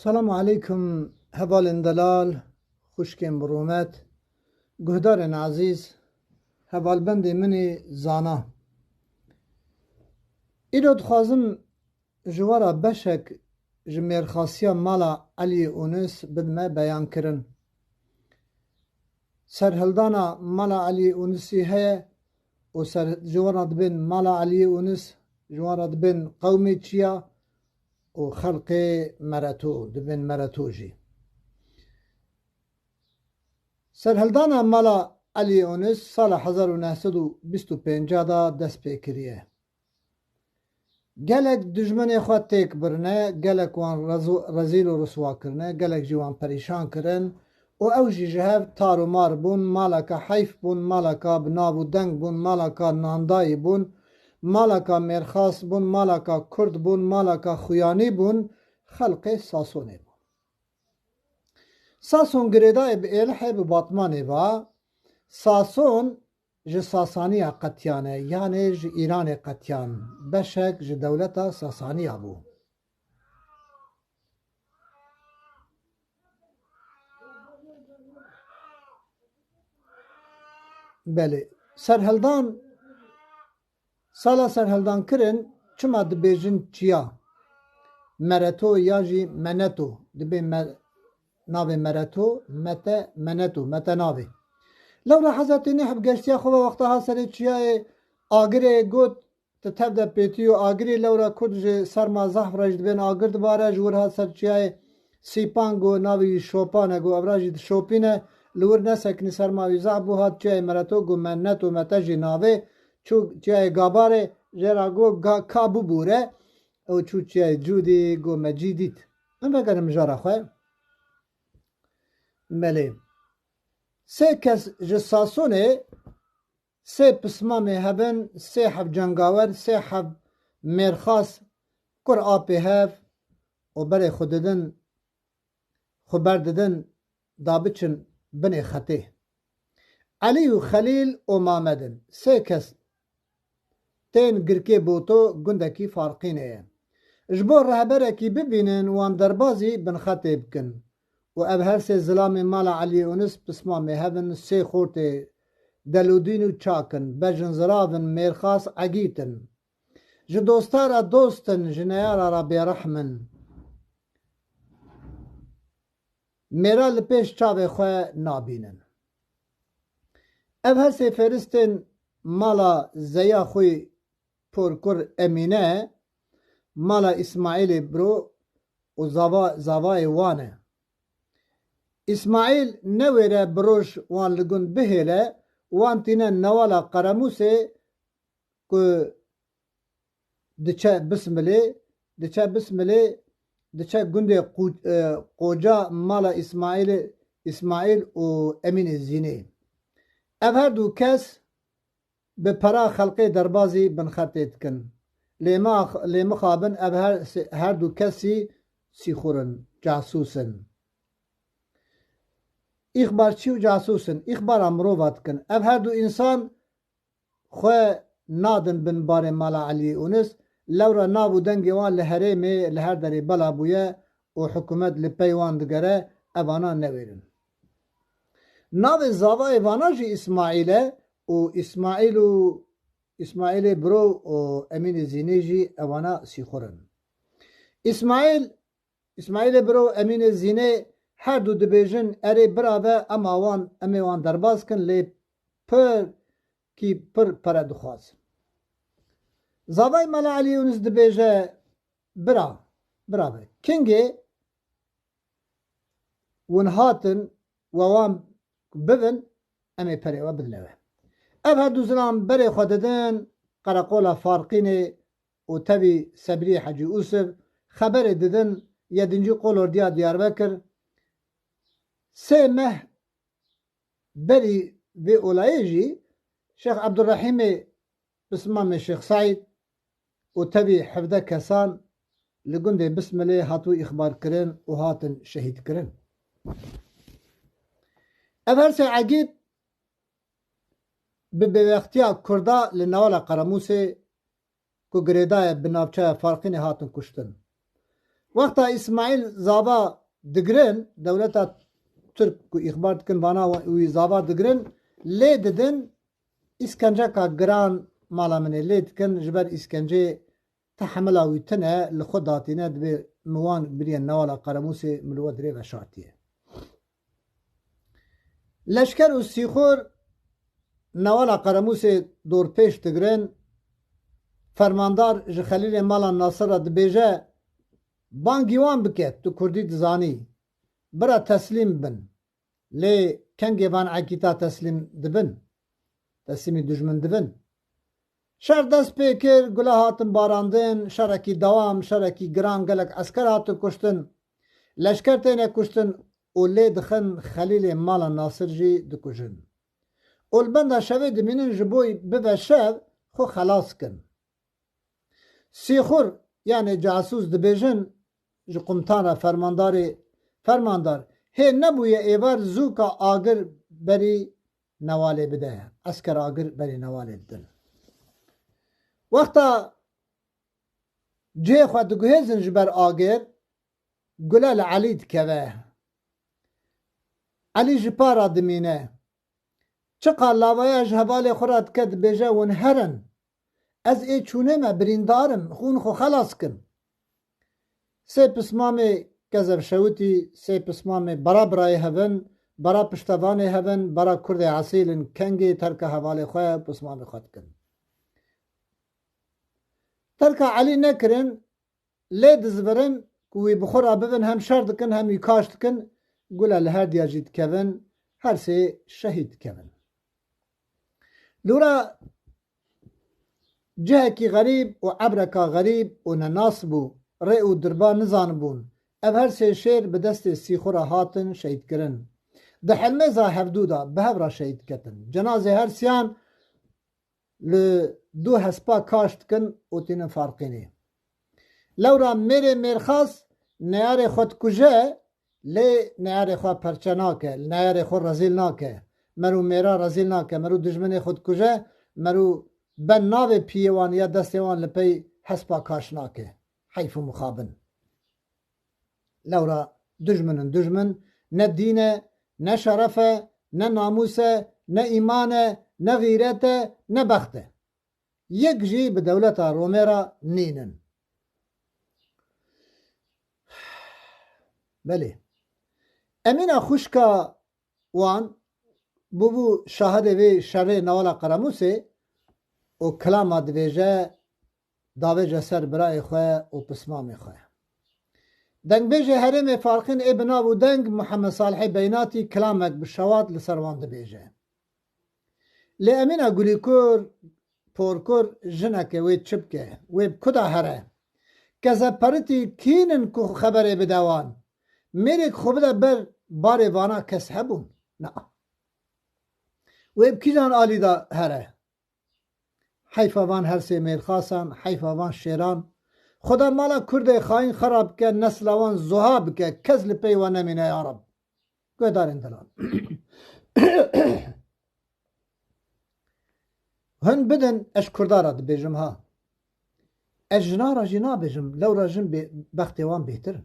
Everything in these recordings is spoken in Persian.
سلام علیکم هوالن دلال خوشکم برومت گهدارن عزیز هوالبند منی زانا ایرو دخوازم جوارا بشک جمیر خاصیا مالا علی اونس بدمه بیان کرن سرهلدانا مالا علی اونسی هیا و سر جوارا دبن مالا علی اونس جوارا دبن قومی چیا و خلق مرتو دبن مرتو جی سرهلدانا مالا علی اونس سال 1925 دا دست پیکریه گلک دجمن خود تیک برنه گلک وان رزیل و رسوا کرنه گلک جوان پریشان کرن و او جی جهب تارو مار بون مالکا حیف بون مالکا بناو دنگ بون مالکا ناندایی بون مالکا مرخاص بون مالکا کرد بون مالکا خویانی بون خلق ساسونه بون ساسون گریدای به الحه به باطمانه با ساسون ji Sasaniya qetiyane yani ji İranê qetiyan beşek ji dewleta Sasaniya bû. Belê serheldan sala serheldan kirin çima dibêjin çiya mereto ya jî meneto dibe navê mereto mete meneto mete navê لولا حضرت نحب گشتیا خوبه وقتا ها سر چیای آگری گوت تتب ده پیتیو آگری لولا کد جه سرما زحف رجد بین آگرد باره جور ها سر چیای سیپانگو ناوی شوپانگو ابراجی شوپینه لور نسکنی سرما وی زحف بو هات چیای مرتو گو منتو متجی ناوی چو چیای گاباره جرا گو کابو بوره او چو چیای جودی گو مجیدید من بگرم جارا خواه ملیم سه کس ji Sasonê sê pismamê hebin sê hev cengawer sê hev mêrxas kur apê hev û berê xwe didin xwe berdidin da biçin binê xetê Elî û Xelîl û Mamed in sê kes tên girkê boto gundekî farqînê ye ji bo rehberekî bibînin wan derbasî binxetê bikin و ev her sê zilamê mala Elî Unis pismamê hebin sê xortê delûdîn û çakin bejin ziravin mêrxas egîtin ji dostara dostin ji neyara ra bêrehmin mêra li pêş çavê xwe nabînin ev her sê feristên mala zeya xwe porkur Emîne mala İsmaîlê biro û zavayê wan e İsmaîl newêre bi roj wan li gund bihêle wan tîne newala Qeremusê ku diçe Bismilê diçe gundê Qoca mala İsmaîl û Emînê Zînê ev her du kes bi pera xelkê derbasî binxetê dikin lê mixabin ev her du kesî sîxurin casûs in İxbarçî û casûsin îxbara mirova dikin ev her du însan xwe nadin bin barê mala Elî Unis lewra nav û dengê wan li herêmê li her derê bela bûye û hikûmet li pey wan digere evana newêrin navê zavayê vana jî İsmaîl e û İsmaîlê biro û Emînê Zînê jî evana sîxurin İsmaîlê biro û Emînê Zînê her du dibêjin erê birave emê wan derbas kin lê pir pere dixwazin zavayê mala Elî Unis dibêje birave kengê hûn hatin we wan bibin em ê perê we bidileve ev her du zilam berê xwe didin Qereqola Farqînê û tevî Sebrî Hecî Usif xeberê didin yedincî Qolordiya Diyarbekir sê meh berî vê olayê jî Şex Ebdurrehîmê pismamê Şex Saîd û tevî hevde kesan li gundê Bismilê hatû îxbarkirin û hatin şehîdkirin ev her sê egît bi bêwextiya Kurda li newala Qeremusê ku girêdayê bi navçeya Farqînê hatin kuştin وقتا اسماعیل زابا دگرن دولتا ترک کو اخبار کن بانا وی زابا دگرن لی ددن اسکنجه کا گران مالا منه لی دکن جبر اسکنجه تحمل ویتنه لخود داتینه دبی موان برین نوالا قرموس ملوه دری و شارتیه لشکر و سیخور نوالا قرموس دور پیش دگرن فرماندار جخلیل مالا ناصر دبیجه بانگیوان بکت تو کردی دزانی برا تسلیم بن لی کنگی وان عکیتا تسلیم دبن تسلیمی دجمن دبن شر دست پیکر گله هاتن باراندن شرکی دوام شرکی گران گلک اسکر هاتو کشتن لشکر تینه کشتن و لی دخن خلیل مالا ناصر جی دکجن اولبنده شوی دمینن جبوی ببه شو خو خلاص کن سیخور یعنی جاسوس دبیجن ji qumtana fermandar hê nebûye êvar zûka agir berî nevalê bide esker agir berî nevalê didin wexta cihê xwe diguhêzin ji ber agir gule li Elî dikeve Elî ji para dimîne çiqa lavaya ji hevalê xwe re dike dibêje hûn herin ez ê çûnê me birîndarim hûn xwe xelas kin سه پسمامه کذب شوتی سه پسمامه برا برای هون برا پشتوانه هون برا کرد اصیلن کنگی ترک حواله خواه پسمامه خود کن ترک علی نکرن لی دزبرن کوی بخورا ببن هم شرد کن هم یکاشت کن گولا لهر دیاجید کون هر سه شهید کون لورا جهکی غریب و عبرکا غریب و نناس بو ری و دربا نزان بون اف هر سه شیر به دست سیخورا هاتن شهید کرن ده حلمه زا هفدودا به هفرا شهید کتن جنازه هر سیان دو هسپا کاشت کن و تین فارقینی لورا میره میرخاص نیار خود کجه لی نیار خود پرچه ناکه نیار خود رزیل ناکه مرو میرا رزیل ناکه مرو دجمن خود کجه مرو بن ناو پیوان یا دستوان لپی هسپا کاش ناکه حیف و مخابن لورا دجمن نه دینه نه شرفه نه ناموسه نه ایمانه نه غیرته نه بخته یک جی به دولت رومیرا نینن بله امین خوشکا وان بو شاهده وی شر نوالا قرموسه و کلام دویجه داویجه سر برای خواه و پسمام خواه دنگ بیجه حرم فارقین ابنا و دنگ محمد صالح بیناتی کلامک بشواد لسروان دبیجه لی امین گلیکور پورکور جنکه وی چپکه وی کدا هره کزا پرتی کینن که خبره بدوان میرک خوبه بر بار وانا کس هبون نه وی بکیجان آلی دا هره حیفوان هر سه میرخاسان حیفوان شیران خدا مالا کرده خاین خراب که نسلوان زهاب که کز لپی و نمینه یا رب گویدار اندلان هن بدن اش کردارا بیجم ها اش جنا جنا بیجم لو راجم بختوان بهتر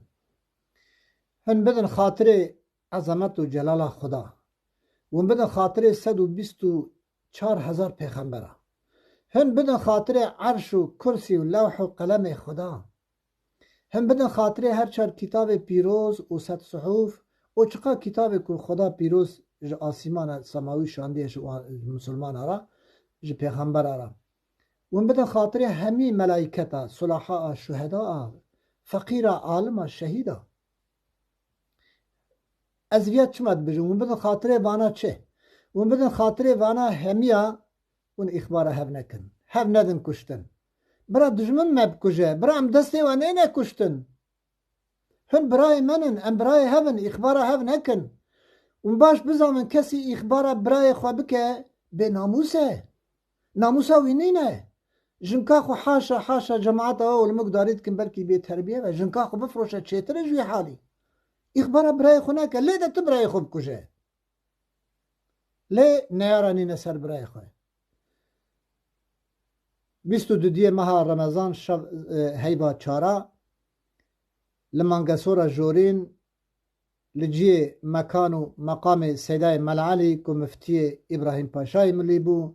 هن بدن خاطر عظمت و جلال خدا و بدن خاطر 124,000 پیغمبره هم بدن خاطر عرش و کرسی و لوح و قلم خدا هم بدن خاطر هر چار کتاب پیروز و 100 صحوف و چقا کتاب که خدا پیروز جا آسیمان سماوی شاندیش و مسلمان را جا پیغمبر را و بدن خاطر همی ملائکتا صلاحا شهدا فقیر عالم شهیدا از ویت چمد بجم و بدن خاطر وانا چه و بدن خاطر وانا همیا اون اخبار هف نکن هف ندن کشتن برا دجمن مب کجه برا ام دسته و نه کشتن هن برای منن ام برای هفن اخبار هف نکن اون باش بزامن کسی اخبار برای خواه بکه به ناموسه ناموسه وینینه جنکا خو حاشا جماعت اول مقدارید کن بلکی به تربیه و جنکا خو بفروشه چیتره جوی حالی اخبار برای خو نکن لی ده تو برای خوب کجه لی نیارانی نسر برای خواه 22 ماه رمضان هیوا چارا لمانگسورا جورین لجی مکان و مقام سیدای ملعلی که مفتی ابراهیم پاشای ملی بو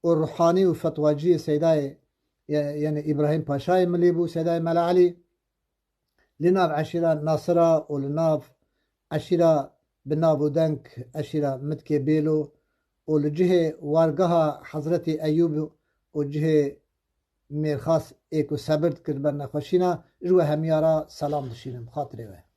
و روحانی و فتواجی سیدای يعني إبراهيم باشاي مليبو سيداي ملعلي لناف عشيرة ناصرة ولناف عشيرة بنابو دنك عشيرة متكي بيلو ولجهة وارقها حضرتي أيوب وجهة ميرخاص إيكو سبرت كربنا خوشينا جوا هميارا سلام دشينم خاطري وي